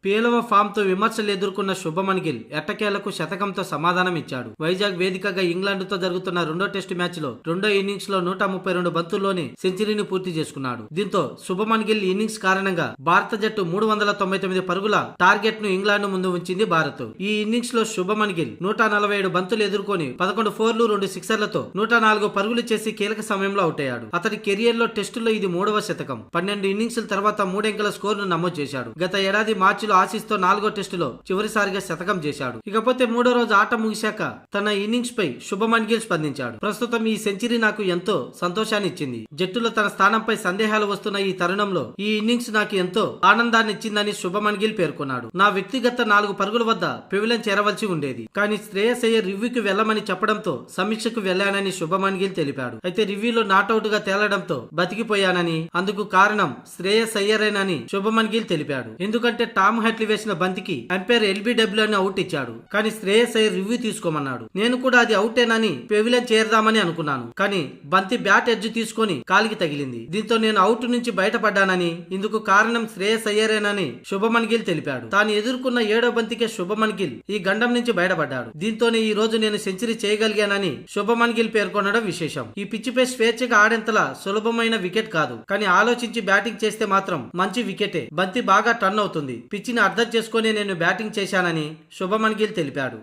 పేలవ form తో విమర్శలు ఎదుర్కొన్న శుభమన్ గిల్ ఎట్టకేలకు శతకంతో సమాధానం ఇచ్చాడు. వైజాగ్ వేదికగా ఇంగ్లాండ్ తో జరుగుతున్న రెండో టెస్టు మ్యాచ్ లో రెండో ఇన్నింగ్స్ లో 132 బంతుల్లోనే సెంచరీని పూర్తి చేసుకున్నాడు. దీంతో శుభమన్ గిల్ ఇన్నింగ్స్ కారణంగా భారత జట్టు 399 పరుగుల టార్గెట్ ను ఇంగ్లాండ్ ముందు ఉంచింది భారత్. ఈ ఇన్నింగ్స్ లో శుభమన్ గిల్ 147 బంతులు ఎదుర్కొని 11 ఫోర్లు 2 సిక్సర్లతో 104 పరుగులు చేసి కీలక సమయంలో అవుట్ అయ్యాడు. అతడి కెరియర్ లో టెస్టులో ఇది 3వ శతకం. 12 ఇన్నింగ్స్ల తర్వాత 3 అంకెల స్కోర్ ను నమోదు చేశాడు. గత ఏడాది మార్చిలో ఆసీస్తో 4వ టెస్టులో చివరిసారిగా శతకం చేశాడు. ఇకపోతే 3వ రోజు ఆట ముగిశాక తన ఇన్నింగ్స్ పై శుభమన్ గిల్ స్పందించాడు. ప్రస్తుతం ఈ సెంచరీ నాకు ఎంతో సంతోషాన్ని ఇచ్చింది. జట్టులో తన స్థానంపై సందేహాలు వస్తున్న ఈ తరుణంలో ఈ ఇన్నింగ్స్ నాకు ఎంతో ఆనందాన్ని ఇచ్చిందని శుభమన్ గిల్ పేర్కొన్నాడు. నా వ్యక్తిగత 4 పరుగుల వద్ద పెవిలియన్ చేరవలసి ఉండేది, కానీ శ్రేయస్ అయ్యర్ రివ్యూకి వెళ్లమని చెప్పడంతో సమీక్షకు వెళ్లానని శుభమన్ గిల్ తెలిపాడు. అయితే రివ్యూలో నాట్అవుట్ గా తేలడంతో బతికిపోయానని, అందుకు కారణం శ్రేయస్ అయ్యరేనని శుభమన్ గిల్ తెలిపాడు. ఎందుకంటే టామ్ హ్యాట్లీ వేసిన బంతికి అంపైర్ ఎల్బిడబ్ల్యూ అని అవుట్ ఇచ్చాడు, కానీ శ్రేయస్ అయ్యర్ రివ్యూ తీసుకోమన్నాడు. నేను కూడా అది అవుటేనని పెవిలియన్ చేరదామని అనుకున్నాను, కానీ బంతి బ్యాట్ ఎడ్జ్ తీసుకొని కాలికి తగిలింది. దీంతో నేను అవుట్ నుంచి బయటపడ్డానని, ఇందుకు కారణం శ్రేయస్ అయ్యరేనని శుభమన్ గిల్ తెలిపాడు. తాను ఎదుర్కొన్న 7వ బంతికే శుభమన్ గిల్ ఈ గండం నుంచి బయటపడ్డాడు. దీంతోనే ఈ రోజు నేను సెంచరీ చేయగలిగానని శుభమన్ గిల్ పేర్కొనడం విశేషం. ఈ పిచ్చిపై స్వేచ్ఛగా ఆడేంతలా సులభమైన వికెట్ కాదు, కానీ ఆలోచించి బ్యాటింగ్ చేస్తే మాత్రం మంచి వికెటే. బంతి బాగా టర్న్ అవుతుంది. పిచ్చిని అర్థం చేసుకుని నేను బ్యాటింగ్ చేశానని శుభమన్ గిల్ తెలిపాడు.